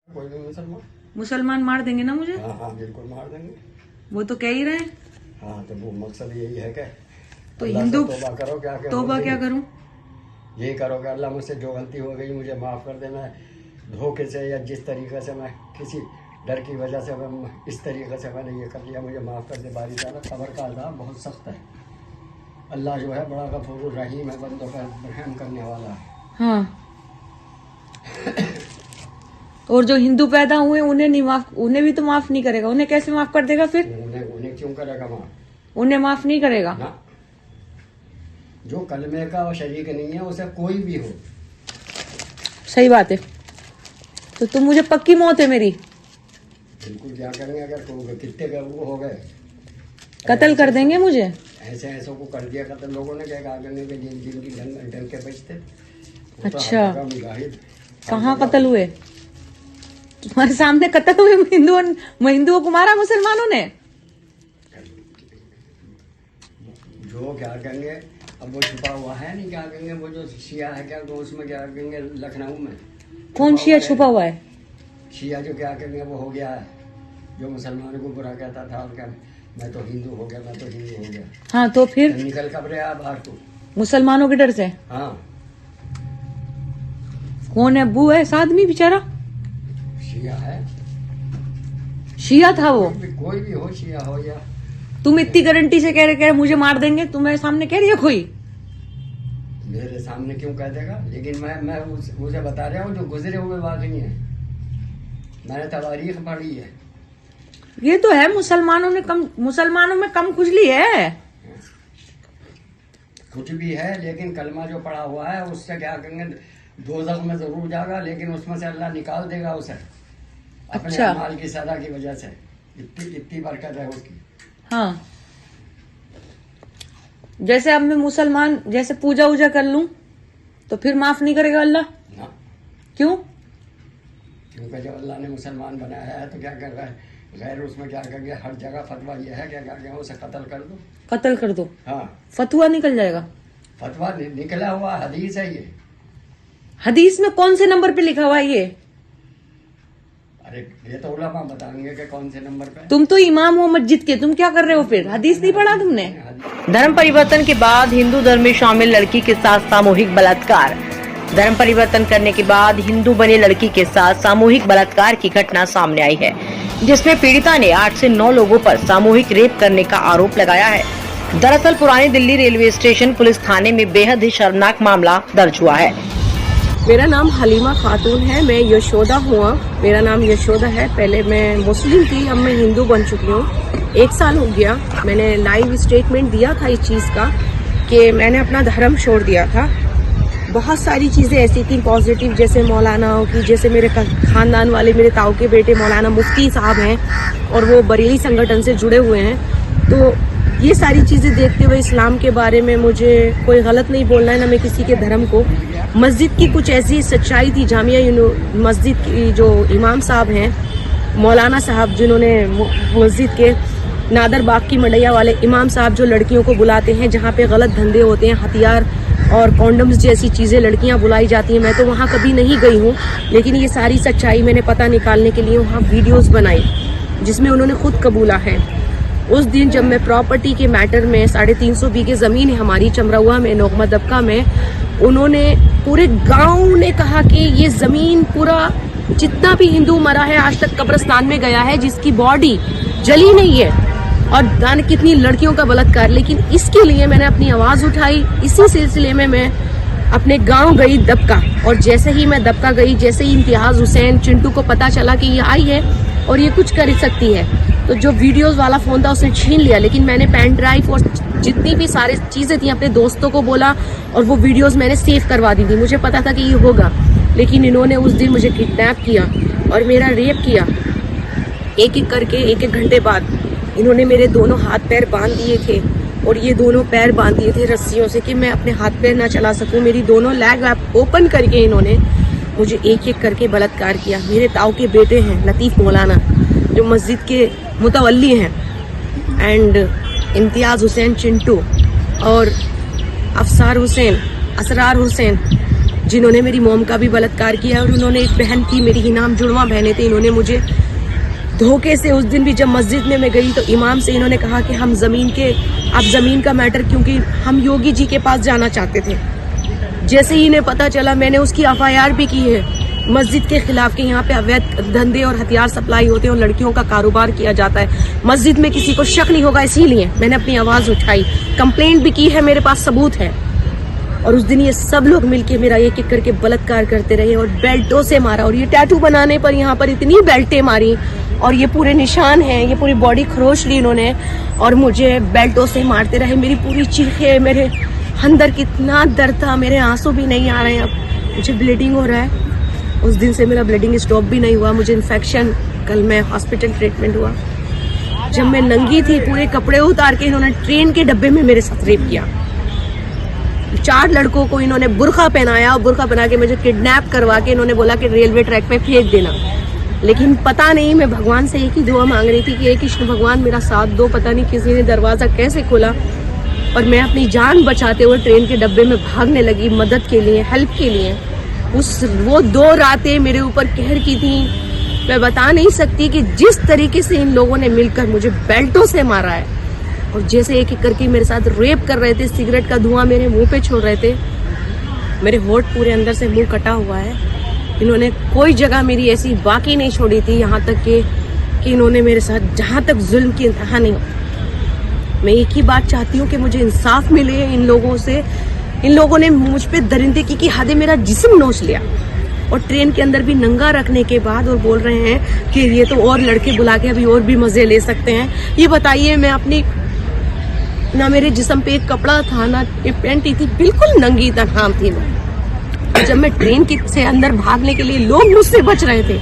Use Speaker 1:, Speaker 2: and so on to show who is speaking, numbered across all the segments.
Speaker 1: कोई भी मुसलमान
Speaker 2: मुसलमान मार देंगे ना मुझे?
Speaker 1: हाँ हाँ बिल्कुल मार देंगे।
Speaker 2: वो तो कह ही रहे हैं।
Speaker 1: हाँ तो वो मकसद यही है क्या?
Speaker 2: तो
Speaker 1: अल्लाह
Speaker 2: हिंदू
Speaker 1: से तौबा करो। क्या
Speaker 2: तौबा क्या करूं?
Speaker 1: यही करो कि अल्लाह मुझसे जो गलती हो गई मुझे माफ़ कर दे। मैं धोखे से या जिस तरीके से मैं किसी डर की वजह से मैं इस तरीके से मैंने ये कर लिया, मुझे माफ़ कर दे। बारी ताला कब्र का अज़ाब बहुत सख्त है। अल्लाह जो है बड़ा गफूर रहीम है, बंदों का रहम करने वाला है।
Speaker 2: हाँ। और जो हिंदू पैदा हुए उन्हें नहीं माफ, उन्हें भी तो माफ नहीं करेगा। उन्हें कैसे माफ कर देगा फिर?
Speaker 1: उन्हें क्यों करेगा माफ?
Speaker 2: उन्हें माफ नहीं करेगा
Speaker 1: ना। जो कलमे का और शरीक नहीं है उसे कोई भी हो।
Speaker 2: सही बात है। तो तुम मुझे पक्की मौत है मेरी?
Speaker 1: बिल्कुल। क्या करेंगे अगर कितने का वो हो गए?
Speaker 2: कत्ल कर देंगे मुझे?
Speaker 1: ऐसे ऐसों को कर दिया कत्ल। लोगों ने क्या कहा करने के जिनकी डंग के बचते।
Speaker 2: अच्छा।
Speaker 1: मुजाहिद
Speaker 2: कहाँ कत्ल हुए? तुम्हारे सामने कत्ल हुए हिंदुओं को मारा मुसलमानों ने?
Speaker 1: जो क्या कहेंगे अब वो छुपा हुआ है नहीं। क्या कहेंगे वो जो शिया है क्या, वो उसमें क्या कहेंगे लखनऊ में
Speaker 2: कौन शिया छुपा हुआ है?
Speaker 1: शिया जो क्या कहेंगे वो हो गया है, जो मुसलमानों को बुरा कहता था और क्या मैं तो हिंदू हो गया, मैं तो हिंदू हो गया।
Speaker 2: हाँ तो फिर
Speaker 1: निकल कब रहे आप बाहर को
Speaker 2: मुसलमानों के डर से?
Speaker 1: हाँ।
Speaker 2: कौन है? अब्बू है साथ में बेचारा?
Speaker 1: शिया है।
Speaker 2: शिया था वो?
Speaker 1: कोई भी हो, शिया हो या।
Speaker 2: तुम इतनी गारंटी से कह रहे मुझे मार देंगे? तुम्हारे सामने कह रही है कोई?
Speaker 1: मेरे सामने क्यों कह देगा? लेकिन मैं उसे बता रहा हूँ जो गुजरे हुए वाकई है। मैंने तवारीख पढ़ी है।
Speaker 2: ये तो है मुसलमानों में कम खुजली है।
Speaker 1: कुछ भी है लेकिन कलमा जो पड़ा हुआ है उससे क्या कहेंगे दोज़ख में जरूर जाएगा, लेकिन उसमें से अल्लाह निकाल देगा उसे अपने
Speaker 2: अच्छा।
Speaker 1: अमाल की सजा की वजह से। इतनी बरकत है उसकी।
Speaker 2: हाँ। जैसे अब मैं मुसलमान जैसे पूजा वूजा कर लूं तो फिर माफ नहीं करेगा अल्लाह?
Speaker 1: ना।
Speaker 2: क्यों?
Speaker 1: क्योंकि जब अल्लाह ने मुसलमान बनाया है तो क्या कर रहा है गैर उसमें क्या करेंगे? हर जगह फतवा यह है क्या कहेंगे उसे कत्ल कर दो।
Speaker 2: कत्ल कर दो?
Speaker 1: हाँ।
Speaker 2: फतवा निकल जाएगा?
Speaker 1: फतवा निकला हुआ हदीस है ये।
Speaker 2: हदीस में कौन से नंबर पे लिखा हुआ है ये?
Speaker 1: अरे ये तो उलमा बताएंगे कि कौन से नंबर पे।
Speaker 2: तुम तो इमाम हो मस्जिद के, तुम क्या कर रहे हो फिर? हदीस नहीं पढ़ा तुमने? धर्म परिवर्तन के बाद हिंदू धर्म में शामिल लड़की के साथ सामूहिक बलात्कार। धर्म परिवर्तन करने के बाद हिंदू बनी लड़की के साथ सामूहिक बलात्कार की घटना सामने आई है, जिसमें पीड़िता ने 8 से 9 लोगों पर सामूहिक रेप करने का आरोप लगाया है। दरअसल पुरानी दिल्ली रेलवे स्टेशन पुलिस थाने में बेहद ही शर्मनाक मामला दर्ज हुआ है।
Speaker 3: मेरा नाम हलीमा खातून है, मैं यशोदा हुआ। मेरा नाम यशोदा है। पहले मैं मुस्लिम थी, अब मैं हिंदू बन चुकी हूँ। 1 साल हो गया। मैंने लाइव स्टेटमेंट दिया था इस चीज़ का कि मैंने अपना धर्म छोड़ दिया था। बहुत सारी चीज़ें ऐसी थी पॉजिटिव, जैसे मौलानाओं की, जैसे मेरे खानदान वाले मेरे ताऊ के बेटे मौलाना मुफ्ती साहब हैं और वो बरेली संगठन से जुड़े हुए हैं। तो ये सारी चीज़ें देखते हुए इस्लाम के बारे में मुझे कोई गलत नहीं बोलना है, ना मैं किसी के धर्म को। मस्जिद की कुछ ऐसी सच्चाई थी, जामिया मस्जिद की जो इमाम साहब हैं मौलाना साहब, जिन्होंने मस्जिद के नादर बाग की मडैया वाले इमाम साहब जो लड़कियों को बुलाते हैं जहाँ पे गलत धंधे होते हैं, हथियार और कॉन्डम्स जैसी चीज़ें लड़कियाँ बुलाई जाती हैं। मैं तो वहाँ कभी नहीं गई हूँ, लेकिन ये सारी सच्चाई मैंने पता निकालने के लिए वहाँ वीडियोज़ बनाई जिसमें उन्होंने खुद कबूला है। उस दिन जब मैं प्रॉपर्टी के मैटर में 350 बीघे ज़मीन है हमारी चमरौआ में, नोगमा दबका में, उन्होंने पूरे गांव ने कहा कि ये ज़मीन पूरा जितना भी हिंदू मरा है आज तक कब्रिस्तान में गया है जिसकी बॉडी जली नहीं है, और जाने कितनी लड़कियों का बलात्कार। लेकिन इसके लिए मैंने अपनी आवाज़ उठाई। इसी सिलसिले में मैं अपने गांव गई दबका, और जैसे ही मैं दबका गई, जैसे ही इम्तियाज़ हुसैन चिंटू को पता चला कि ये आई है और ये कुछ कर सकती है, तो जो वीडियोस वाला फ़ोन था उसने छीन लिया। लेकिन मैंने पेन ड्राइव और जितनी भी सारी चीज़ें थी अपने दोस्तों को बोला और वो वीडियोस मैंने सेव करवा दी थी। मुझे पता था कि ये होगा, लेकिन इन्होंने उस दिन मुझे किडनैप किया और मेरा रेप किया। एक एक करके 1-1 घंटे बाद इन्होंने मेरे दोनों हाथ पैर बांध दिए थे, और ये दोनों पैर बांध दिए थे रस्सियों से कि मैं अपने हाथ पैर ना चला सकूं। मेरी दोनों लेग ओपन करके इन्होंने मुझे एक एक करके बलात्कार किया। मेरे ताऊ के बेटे हैं लतीफ़ मौलाना जो मस्जिद के मुतवल्ली हैं, एंड इम्तियाज़ हुसैन चिंटू और असरार हुसैन जिन्होंने मेरी मोम का भी बलात्कार किया। और उन्होंने एक बहन थी, मेरी ही नाम जुड़वा बहनें थे, इन्होंने मुझे धोखे से, उस दिन भी जब मस्जिद में मैं गई तो इमाम से इन्होंने कहा कि आप ज़मीन का मैटर, क्योंकि हम योगी जी के पास जाना चाहते थे। जैसे ही इन्हें पता चला, मैंने उसकी FIR भी की है मस्जिद के खिलाफ कि यहाँ पे अवैध धंधे और हथियार सप्लाई होते हैं और लड़कियों का कारोबार किया जाता है। मस्जिद में किसी को शक नहीं होगा, इसीलिए मैंने अपनी आवाज़ उठाई, कंप्लेंट भी की है, मेरे पास सबूत है। और उस दिन ये सब लोग मिलके मेरा एक एक करके बलात्कार करते रहे और बेल्टों से मारा। और ये टैटू बनाने पर यहाँ पर इतनी बेल्टें मारी और ये पूरे निशान हैं, ये पूरी बॉडी खरोच ली इन्होंने और मुझे बेल्टों से मारते रहे। मेरी पूरी चीखें, मेरे अंदर कितना दर्द था, मेरे आंसू भी नहीं आ रहे हैं, अब मुझे ब्लीडिंग हो रहा है। उस दिन से मेरा ब्लीडिंग स्टॉप भी नहीं हुआ, मुझे इन्फेक्शन, कल मैं हॉस्पिटल ट्रीटमेंट हुआ। जब मैं नंगी थी, पूरे कपड़े उतार के इन्होंने ट्रेन के डब्बे में मेरे साथ रेप किया। 4 लड़कों को इन्होंने बुर्का पहनाया और बुर्का पहना के मुझे किडनैप करवा के इन्होंने बोला कि रेलवे ट्रैक पे फेंक देना। लेकिन पता नहीं, मैं भगवान से एक ही दुआ मांग रही थी कि हे कृष्ण भगवान मेरा साथ दो। पता नहीं किसी ने दरवाजा कैसे खोला और मैं अपनी जान बचाते हुए ट्रेन के डब्बे में भागने लगी मदद के लिए, हेल्प के लिए। वो 2 रातें मेरे ऊपर कहर की थी, मैं बता नहीं सकती कि जिस तरीके से इन लोगों ने मिलकर मुझे बेल्टों से मारा है और जैसे एक एक करके मेरे साथ रेप कर रहे थे, सिगरेट का धुआं मेरे मुंह पे छोड़ रहे थे। मेरे होठ पूरे अंदर से मुंह कटा हुआ है। इन्होंने कोई जगह मेरी ऐसी बाकी नहीं छोड़ी थी, यहाँ तक कि इन्होंने मेरे साथ जहाँ तक जुल्म की इंतहा नहीं। मैं एक ही बात चाहती हूँ कि मुझे इंसाफ मिले इन लोगों से। इन लोगों ने मुझ पे दरिंदगी की हदें, मेरा जिस्म नोच लिया और ट्रेन के अंदर भी नंगा रखने के बाद और बोल रहे हैं कि ये तो और लड़के बुला के अभी और भी मजे ले सकते हैं। ये बताइए, मैं अपनी, ना मेरे जिस्म पे एक कपड़ा था, ना पैंटी थी, बिल्कुल नंगी तनहा थी मैं। जब मैं ट्रेन से अंदर भागने के लिए, लोग मुझसे बच रहे थे,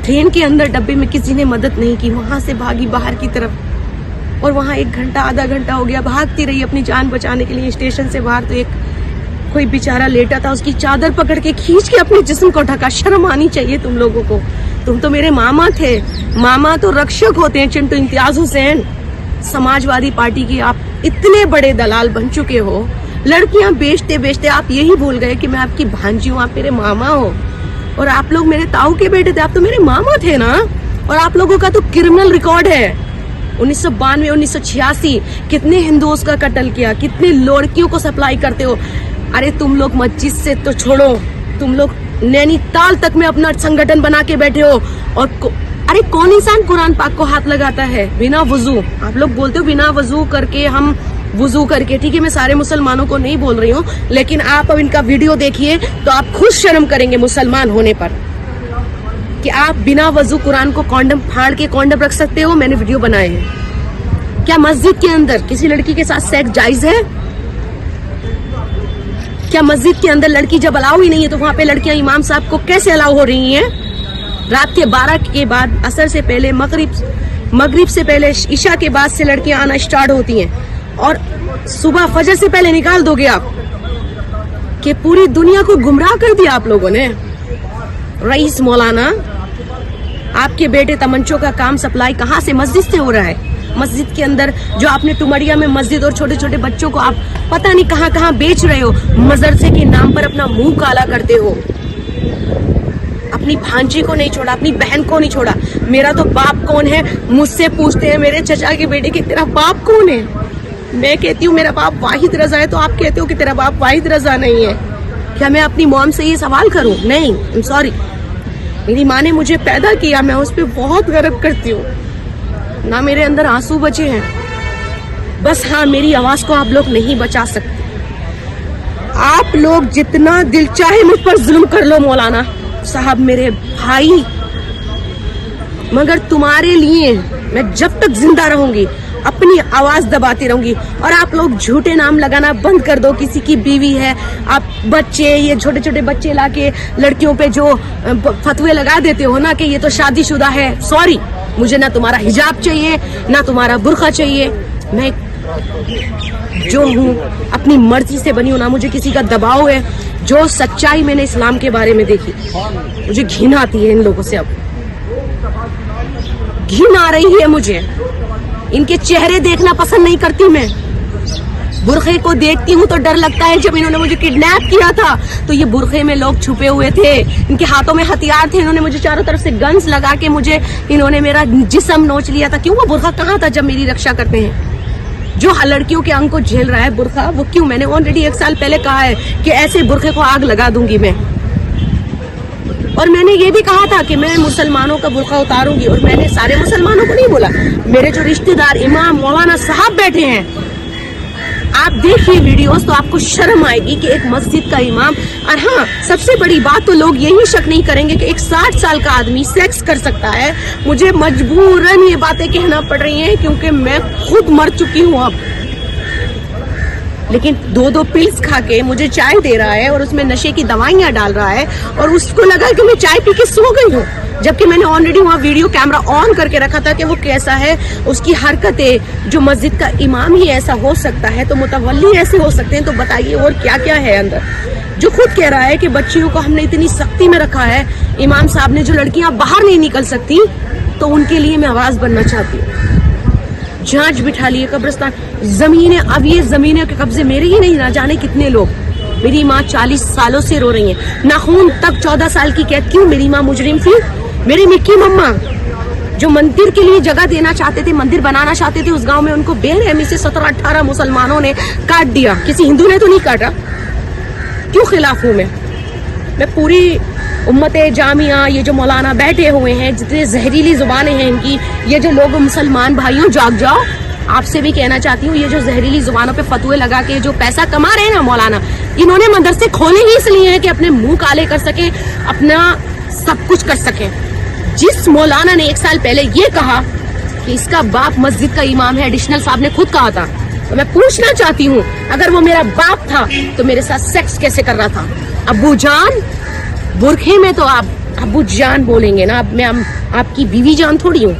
Speaker 3: ट्रेन के अंदर डब्बे में किसी ने मदद नहीं की। वहां से भागी बाहर की तरफ और वहां 1 घंटा आधा घंटा हो गया, भागती रही अपनी जान बचाने के लिए। स्टेशन से बाहर तो एक कोई बेचारा लेटा था, उसकी चादर पकड़ के खींच के अपने जिस्म को ढका। शर्म आनी चाहिए तुम लोगों को, तुम तो मेरे मामा थे। मामा तो रक्षक होते हैं। चिंटू इम्तियाज हुसैन, समाजवादी पार्टी की आप इतने बड़े दलाल बन चुके हो। लड़कियां बेचते बेचते आप यही भूल गए कि मैं आपकी भांजी हूँ, आप मेरे मामा हो। और आप लोग मेरे ताऊ के बेटे थे, आप तो मेरे मामा थे ना। और आप लोगों का तो क्रिमिनल रिकॉर्ड है। 1992, 1986 कितने हिंदुओं का कत्ल किया, कितने लड़कियों को सप्लाई करते हो। अरे तुम लोग मस्जिद से तो छोड़ो, तुम लोग नैनीताल तक में अपना संगठन बना के बैठे हो। और अरे कौन इंसान कुरान पाक को हाथ लगाता है बिना वजू? आप लोग बोलते हो बिना वजू करके, हम वजू करके। ठीक है, मैं सारे मुसलमानों को नहीं बोल रही हूँ, लेकिन आप अब इनका वीडियो देखिए तो आप खुद शर्म करेंगे मुसलमान होने पर कि आप बिना वजू कुरान को कॉन्डम फाड़ के कॉन्डम रख सकते हो। मैंने वीडियो बनाए हैं। क्या मस्जिद के अंदर किसी लड़की के साथ सेक्स जायज है? क्या मस्जिद के अंदर लड़की जब अलाउ ही नहीं है तो वहां पे लड़कियां इमाम साहब को कैसे अलाउ हो रही हैं? रात के 12 के बाद, असर से पहले, मगरिब से पहले, ईशा के बाद से लड़कियां आना स्टार्ट होती हैं और सुबह फजर से पहले निकाल दोगे आप? कि पूरी दुनिया को गुमराह कर दिया आप लोगों ने। रईस मौलाना, आपके बेटे तमंचों का काम सप्लाई कहाँ से? मस्जिद से हो रहा है। मस्जिद के अंदर जो आपने टुमरिया में मस्जिद और छोटे छोटे बच्चों को आप पता नहीं कहाँ कहाँ बेच रहे हो, मदरसे के नाम पर अपना मुंह काला करते हो। अपनी भांजी को नहीं छोड़ा, अपनी बहन को नहीं छोड़ा। मेरा तो बाप कौन है? मुझसे पूछते हैं मेरे चचा के बेटे कि तेरा बाप कौन है? मैं कहती हूँ मेरा बाप वाहिद रजा है, तो आप कहते हो कि तेरा बाप वाहिद रजा नहीं है। क्या मैं अपनी मॉम से ये सवाल करूं? नहीं, आई एम सॉरी। मेरी माँ ने मुझे पैदा किया, मैं उस पर बहुत गर्व करती हूँ। ना मेरे अंदर आंसू बचे हैं, बस हाँ, मेरी आवाज को आप लोग नहीं बचा सकते। आप लोग जितना दिल चाहे मुझ पर जुल्म कर लो मौलाना साहब, मेरे भाई, मगर तुम्हारे लिए मैं जब तक जिंदा रहूंगी अपनी आवाज दबाती रहूंगी। और आप लोग झूठे नाम लगाना बंद कर दो। किसी की बीवी है, आप बच्चे, ये छोटे छोटे बच्चे लाके लड़कियों पे जो फतवे लगा देते हो ना कि ये तो शादीशुदा है। सॉरी, मुझे ना तुम्हारा हिजाब चाहिए, ना तुम्हारा बुर्का चाहिए। मैं जो हूँ अपनी मर्जी से बनी हूँ, ना मुझे किसी का दबाव है। जो सच्चाई मैंने इस्लाम के बारे में देखी, मुझे घिन आती है इन लोगों से। अब घिन आ रही है मुझे, इनके चेहरे देखना पसंद नहीं करती मैं। बुरखे को देखती हूँ तो डर लगता है। जब इन्होंने मुझे किडनैप किया था तो ये बुरखे में लोग छुपे हुए थे, इनके हाथों में हथियार थे, इन्होंने मुझे चारों तरफ से गन्स लगा के इन्होंने मेरा जिस्म नोच लिया था। क्यों? वो बुरखा कहाँ था जब मेरी रक्षा करते हैं? जो लड़कियों के अंग को झेल रहा है बुरखा, वो क्यों? मैंने ऑलरेडी 1 साल पहले कहा है कि ऐसे बुरखे को आग लगा दूंगी मैं। और मैंने ये भी कहा था कि मैं मुसलमानों का बुरखा उतारूंगी, और मैंने सारे मुसलमानों को नहीं बोला, मेरे जो रिश्तेदार इमाम मौलाना साहब बैठे हैं, आप देखिए वीडियोस तो आपको शर्म आएगी कि एक मस्जिद का इमाम। और हाँ, सबसे बड़ी बात तो लोग यही शक नहीं करेंगे कि एक 60 साल का आदमी सेक्स कर सकता है। मुझे मजबूरन ये बातें कहना पड़ रही हैं क्योंकि मैं खुद मर चुकी हूँ अब। लेकिन 2-2 पिल्स खा के मुझे चाय दे रहा है और उसमें नशे की दवाइयां डाल रहा है, और उसको लगा कि मैं चाय पी के सो गई हूँ, जबकि मैंने ऑलरेडी वहाँ वीडियो कैमरा ऑन करके रखा था कि वो कैसा है, उसकी हरकतें। जो मस्जिद का इमाम ही ऐसा हो सकता है तो मुतवल्ली ऐसे हो सकते हैं, तो बताइए और क्या क्या है अंदर। जो खुद कह रहा है कि बच्चियों को हमने इतनी सख्ती में रखा है, इमाम साहब ने, जो लड़कियां बाहर नहीं निकल सकती, तो उनके लिए मैं आवाज बनना चाहती हूँ। जांच बिठा लिए कब्रिस्तान, जमीनें, अब ये जमीनें के कब्जे मेरे ही नहीं, ना जाने कितने लोग। मेरी माँ 40 सालों से रो रही है, नाखून तक 14 साल की कैद। क्यों? मेरी माँ मुजरिम थी? मेरी मिक्की मम्मा जो मंदिर के लिए जगह देना चाहते थे, मंदिर बनाना चाहते थे उस गांव में, उनको बेरहमी से 17-18 मुसलमानों ने काट दिया। किसी हिंदू ने तो नहीं काटा। क्यों खिलाफ हूं मैं पूरी उम्मते जामिया, ये जो मौलाना बैठे हुए हैं, जितने जहरीली जुबानें हैं इनकी, ये जो लोग, मुसलमान भाइयों जाग जाओ। आपसे भी कहना चाहती हूँ, ये जो जहरीली जुबानों पे फतवे लगा के जो पैसा कमा रहे हैं ना मौलाना, इन्होंने मदरसे खोले ही इसलिए हैं कि अपने मुंह काले कर सके, अपना सब कुछ कर सके। जिस मौलाना ने 1 साल पहले ये कहा कि इसका बाप मस्जिद का इमाम है, एडिशनल साहब ने खुद कहा था, तो मैं पूछना चाहती हूँ, अगर वो मेरा बाप था तो मेरे साथ सेक्स कैसे कर रहा था? अब्बू जान, बुरखे में तो आप अब्बू जान बोलेंगे ना। अब मैं आपकी बीवी जान थोड़ी हूँ,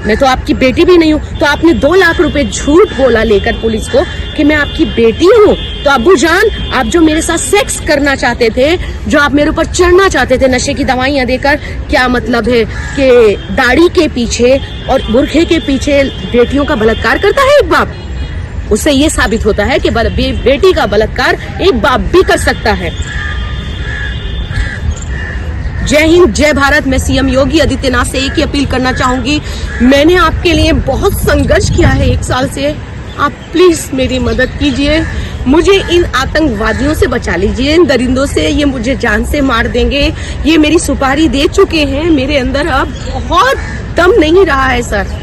Speaker 3: मैं तो आपकी बेटी भी नहीं हूँ। तो आपने 2 लाख रुपए झूठ बोला लेकर पुलिस को कि मैं आपकी बेटी हूँ। तो अब्बू जान, आप जो मेरे साथ सेक्स करना चाहते थे, जो आप मेरे ऊपर चढ़ना चाहते थे नशे की दवाइयां देकर, क्या मतलब है कि दाढ़ी के पीछे और बुरखे के पीछे बेटियों का बलात्कार करता है एक बाप? उससे ये साबित होता है कि बेटी का बलात्कार एक बाप भी कर सकता है। जय हिंद, जय भारत। मैं सीएम योगी आदित्यनाथ से एक ही अपील करना चाहूंगी, मैंने आपके लिए बहुत संघर्ष किया है 1 साल से, आप प्लीज मेरी मदद कीजिए, मुझे इन आतंकवादियों से बचा लीजिए, इन दरिंदों से। ये मुझे जान से मार देंगे, ये मेरी सुपारी दे चुके हैं, मेरे अंदर अब बहुत दम नहीं रहा है सर,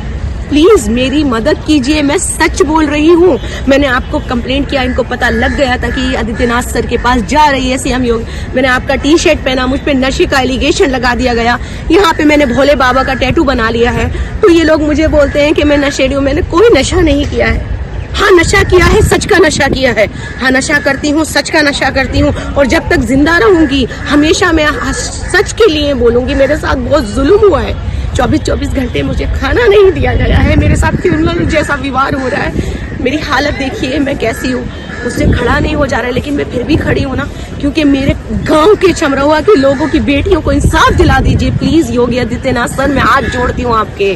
Speaker 3: प्लीज मेरी मदद कीजिए। मैं सच बोल रही हूँ, मैंने आपको कंप्लेंट किया, इनको पता लग गया था कि आदित्यनाथ सर के पास जा रही है सीएम योगी। मैंने आपका टी-शर्ट पहना, मुझ पे नशे का एलिगेशन लगा दिया गया, यहाँ पे मैंने भोले बाबा का टैटू बना लिया है, तो ये लोग मुझे बोलते हैं कि मैं नशेड़ी हूँ। मैंने कोई नशा नहीं किया है। हाँ, नशा किया है, सच का नशा किया है। हाँ, नशा करती हूँ, सच का नशा करती हूँ, और जब तक जिंदा रहूंगी हमेशा मैं सच के लिए बोलूंगी। मेरे साथ बहुत जुल्म हुआ है, 24-24 घंटे मुझे खाना नहीं दिया गया है, मेरे साथ क्रिमिनल जैसा व्यवहार हो रहा है। मेरी हालत देखिए मैं कैसी हूँ, मुझसे खड़ा नहीं हो जा रहा है, लेकिन मैं फिर भी खड़ी हूँ ना, क्योंकि मेरे गांव के चमरौआ के लोगों की बेटियों को इंसाफ दिला दीजिए प्लीज योगी आदित्यनाथ सर। मैं हाथ जोड़ती हूँ आपके।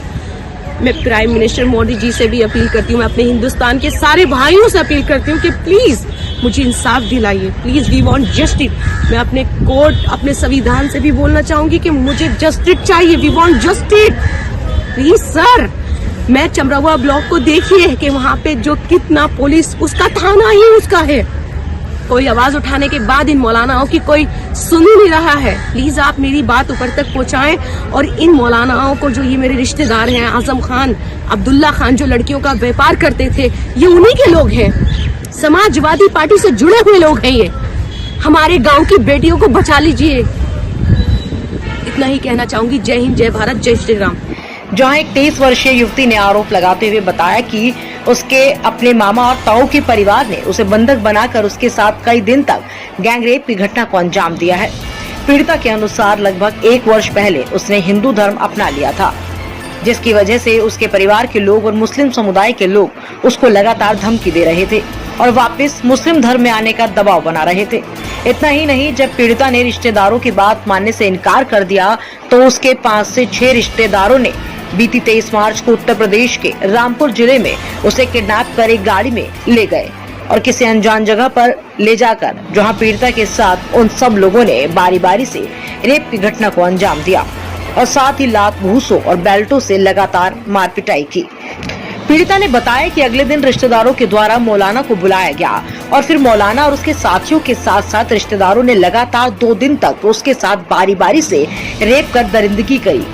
Speaker 3: मैं प्राइम मिनिस्टर मोदी जी से भी अपील करती हूँ, मैं अपने हिंदुस्तान के सारे भाइयों से अपील करती हूँ कि प्लीज मुझे इंसाफ दिलाइए, प्लीज वी वांट जस्टिस। मैं अपने कोर्ट, अपने संविधान से भी बोलना चाहूंगी कि मुझे जस्टिस चाहिए, we want justice please sir. मैं चमरौआ ब्लॉक को देखिए कि वहाँ पे जो कितना पुलिस, उसका थाना ही उसका है, कोई आवाज उठाने के बाद इन मौलानाओं की कोई सुन ही नहीं रहा है। प्लीज आप मेरी बात ऊपर तक पहुंचाएं, और इन मौलानाओं को, जो ये मेरे रिश्तेदार हैं, आजम खान, अब्दुल्ला खान, जो लड़कियों का व्यापार करते थे, ये उन्हीं के लोग हैं, समाजवादी पार्टी से जुड़े हुए लोग हैं ये। हमारे गांव की बेटियों को बचा लीजिए, इतना ही कहना चाहूंगी। जय हिंद, जय भारत, जय श्री राम।
Speaker 2: जहां एक 23 वर्षीय युवती ने आरोप लगाते हुए बताया कि उसके अपने मामा और ताऊ के परिवार ने उसे बंधक बनाकर उसके साथ कई दिन तक गैंगरेप की घटना को अंजाम दिया है। पीड़िता के अनुसार लगभग 1 वर्ष पहले उसने हिंदू धर्म अपना लिया था, जिसकी वजह से उसके परिवार के लोग और मुस्लिम समुदाय के लोग उसको लगातार धमकी दे रहे थे और वापस मुस्लिम धर्म में आने का दबाव बना रहे थे। इतना ही नहीं, जब पीड़िता ने रिश्तेदारों की बात मानने से इनकार कर दिया तो उसके 5 से 6 रिश्तेदारों ने बीती 23 मार्च को उत्तर प्रदेश के रामपुर जिले में उसे किडनैप कर एक गाड़ी में ले गए। और किसी अनजान जगह पर ले जाकर जहां पीड़िता के साथ उन सब लोगों ने बारी बारी से रेप की घटना को अंजाम दिया और साथ ही लात घूंसों और बेल्टों से लगातार मार पिटाई की। पीड़िता ने बताया कि अगले दिन रिश्तेदारों के द्वारा मौलाना को बुलाया गया और फिर मौलाना और उसके साथियों के साथ साथ रिश्तेदारों ने लगातार 2 दिन तक उसके साथ बारी बारी से रेप कर दरिंदगी करी।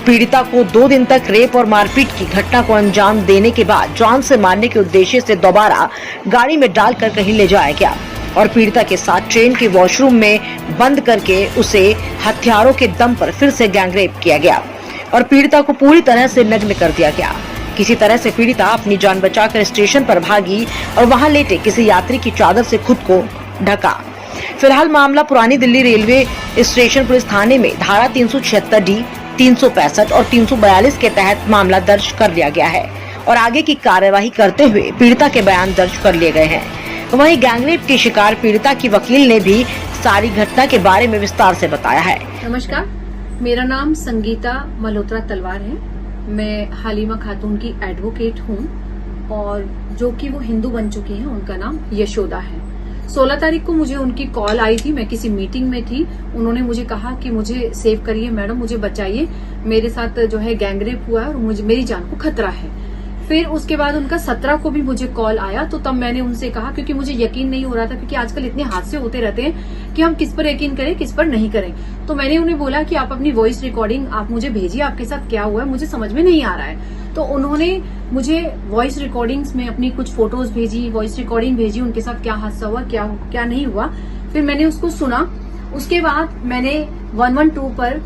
Speaker 2: पीड़िता को 2 दिन तक रेप और मारपीट की घटना को अंजाम देने के बाद जान से मारने के उद्देश्य से दोबारा गाड़ी में डालकर कहीं ले जाया गया और पीड़िता के साथ ट्रेन के वॉशरूम में बंद करके उसे हथियारों के दम पर फिर से गैंगरेप किया गया और पीड़िता को पूरी तरह से नग्न कर दिया गया। किसी तरह से पीड़िता अपनी जान बचाकर स्टेशन पर भागी और वहां लेटे किसी यात्री की चादर से खुद को ढका। फिलहाल मामला पुरानी दिल्ली रेलवे स्टेशन पुलिस थाने में धारा 376D, 365 और 342 के तहत मामला दर्ज कर लिया गया है और आगे की कार्यवाही करते हुए पीड़िता के बयान दर्ज कर लिए गए हैं। वहीं गैंगरेप की शिकार पीड़िता की वकील ने भी सारी घटना के बारे में विस्तार से बताया है।
Speaker 4: नमस्कार, मेरा नाम संगीता मल्होत्रा तलवार है। मैं हलीमा खातून की एडवोकेट हूँ और जो कि वो हिंदू बन चुकी हैं, उनका नाम यशोदा है। 16 तारीख को मुझे उनकी कॉल आई थी, मैं किसी मीटिंग में थी। उन्होंने मुझे कहा कि मुझे सेव करिए मैडम, मुझे बचाइए, मेरे साथ जो है गैंगरेप हुआ है और मुझे मेरी जान को खतरा है। फिर उसके बाद उनका 17 को भी मुझे कॉल आया, तो तब मैंने उनसे कहा, क्योंकि मुझे यकीन नहीं हो रहा था, क्योंकि आजकल इतने हादसे होते रहते हैं कि हम किस पर यकीन करें किस पर नहीं करें। तो मैंने उन्हें बोला कि आप अपनी वॉइस रिकॉर्डिंग आप मुझे भेजिए, आपके साथ क्या हुआ है मुझे समझ में नहीं आ रहा है। तो उन्होंने मुझे वॉइस रिकॉर्डिंग्स में अपनी कुछ फोटोज भेजी, वॉइस रिकॉर्डिंग भेजी, उनके साथ क्या हादसा हुआ क्या नहीं हुआ। फिर मैंने उसको सुना। उसके बाद मैंने 112 पर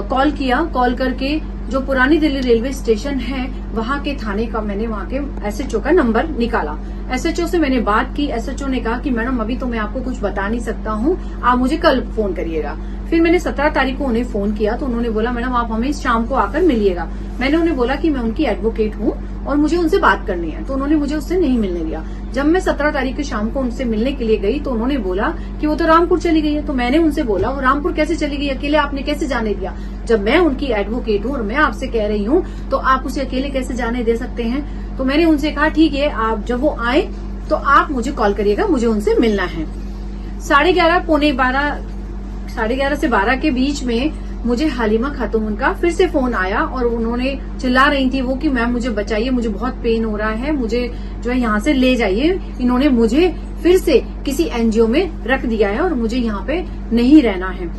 Speaker 4: कॉल किया। कॉल करके जो पुरानी दिल्ली रेलवे स्टेशन है वहां के थाने का मैंने वहां के एसएचओ का नंबर निकाला। एसएचओ से मैंने बात की। एसएचओ ने कहा कि मैडम अभी तो मैं आपको कुछ बता नहीं सकता हूँ, आप मुझे कल फोन करिएगा। फिर मैंने 17 तारीख को उन्हें फोन किया तो उन्होंने बोला मैडम आप हमें शाम को आकर मिलिएगा। मैंने उन्हें बोला कि मैं उनकी एडवोकेट हूँ और मुझे उनसे बात करनी है, तो उन्होंने मुझे उससे नहीं मिलने दिया। जब मैं 17 तारीख की शाम को उनसे मिलने के लिए गई तो उन्होंने बोला कि वो तो रामपुर चली गई है। तो मैंने उनसे बोला वो रामपुर कैसे चली गई, अकेले आपने कैसे जाने दिया? जब मैं उनकी एडवोकेट हूँ और मैं आपसे कह रही हूँ तो आप उसे अकेले कैसे जाने दे सकते हैं? तो मैंने उनसे कहा ठीक है, आप जब वो आए तो आप मुझे कॉल करिएगा, मुझे उनसे मिलना है। 11:30 पौने 12, 11:30 से 12 के बीच में मुझे हलीमा खातून का फिर से फोन आया और उन्होंने चिल्ला रही थी वो कि मैम मुझे बचाइए, मुझे बहुत पेन हो रहा है, मुझे जो है यहाँ से ले जाइए। इन्होंने मुझे फिर से किसी एनजीओ में रख दिया है और मुझे यहाँ पे नहीं रहना है।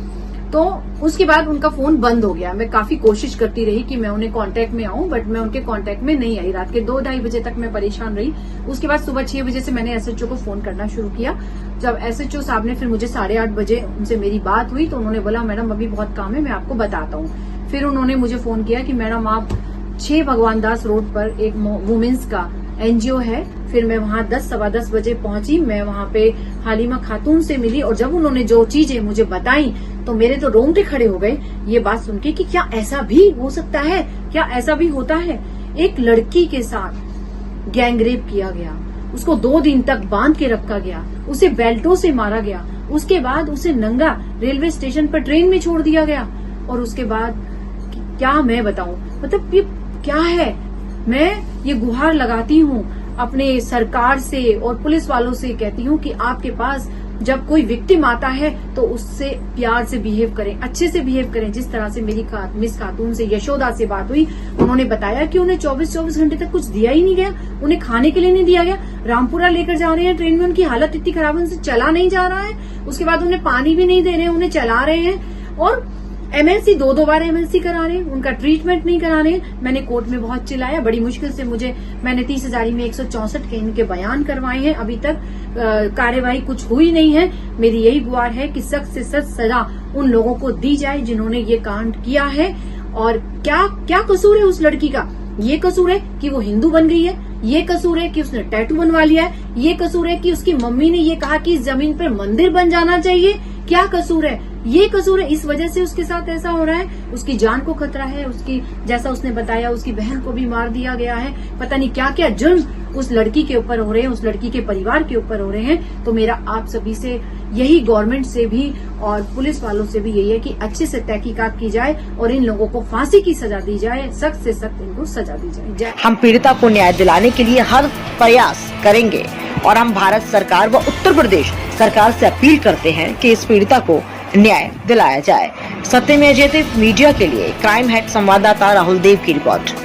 Speaker 4: तो उसके बाद उनका फोन बंद हो गया। मैं काफी कोशिश करती रही कि मैं उन्हें कांटेक्ट में आऊं, बट मैं उनके कांटेक्ट में नहीं आई। रात के 2-2:30 बजे तक मैं परेशान रही। उसके बाद सुबह 6 बजे से मैंने एसएचओ को फोन करना शुरू किया। जब एसएचओ साहब ने फिर मुझे 8:30 बजे उनसे मेरी बात हुई तो उन्होंने बोला मैडम अभी बहुत काम है, मैं आपको बताता हूँ। फिर उन्होंने मुझे फोन किया कि मैडम आप 6 भगवान दास रोड पर एक वुमेन्स का एनजीओ है। फिर मैं वहां 10-10:15 बजे पहुंची। मैं वहां पे हलीमा खातून से मिली और जब उन्होंने जो चीजें मुझे बताई तो मेरे तो रोंगटे खड़े हो गए ये बात सुन के कि क्या ऐसा भी हो सकता है, क्या ऐसा भी होता है। एक लड़की के साथ गैंगरेप किया गया, उसको 2 दिन तक बांध के रखा गया, उसे बेल्टों से मारा गया, उसके बाद उसे नंगा रेलवे स्टेशन पर ट्रेन में छोड़ दिया गया। और उसके बाद क्या मैं बताऊं, मतलब ये क्या है। मैं ये गुहार लगाती हूँ अपने सरकार से और पुलिस वालों से, कहती हूँ कि आपके पास जब कोई विक्टिम आता है तो उससे प्यार से बिहेव करें, अच्छे से बिहेव करें। जिस तरह से मेरी मिस खातून से, यशोदा से बात हुई, उन्होंने बताया कि उन्हें 24 घंटे तक कुछ दिया ही नहीं गया, उन्हें खाने के लिए नहीं दिया गया। रामपुरा लेकर जा रहे हैं ट्रेन में, उनकी हालत इतनी खराब है, उनसे चला नहीं जा रहा है। उसके बाद उन्हें पानी भी नहीं दे रहे हैं, उन्हें चला रहे हैं और एमएलसी 2-2 बार एमएलसी करा रहे हैं, उनका ट्रीटमेंट नहीं करा रहे हैं। मैंने कोर्ट में बहुत चिल्लाया, बड़ी मुश्किल से मैंने 30,000 में 164 के इनके बयान करवाए हैं। अभी तक कार्यवाही कुछ हुई नहीं है। मेरी यही गुहार है कि सख्त से सख्त सजा उन लोगों को दी जाए जिन्होंने ये कांड किया है। और क्या कसूर है उस लड़की का? ये कसूर है कि वो हिंदू बन गई है, ये कसूर है कि उसने टैटू बनवा लिया है, ये कसूर है कि उसकी मम्मी ने ये कहा कि इस जमीन पर मंदिर बन जाना चाहिए। क्या कसूर है? ये कसूर है। इस वजह से उसके साथ ऐसा हो रहा है, उसकी जान को खतरा है। उसकी, जैसा उसने बताया, उसकी बहन को भी मार दिया गया है। पता नहीं क्या क्या जुर्म उस लड़की के ऊपर हो रहे हैं, उस लड़की के परिवार के ऊपर हो रहे हैं। तो मेरा आप सभी से यही, गवर्नमेंट से भी और पुलिस वालों से भी यही है कि अच्छे से तहकीकात की जाए और इन लोगों को फांसी की सजा दी जाए, सख्त से सख्त इनको सजा दी जाए।
Speaker 2: हम पीड़िता को न्याय दिलाने के लिए हर प्रयास करेंगे और हम भारत सरकार व उत्तर प्रदेश सरकार से अपील करते हैं कि इस पीड़िता को न्याय दिलाया जाए। सत्यमेव जयते मीडिया के लिए क्राइम हेड संवाददाता राहुल देव की रिपोर्ट।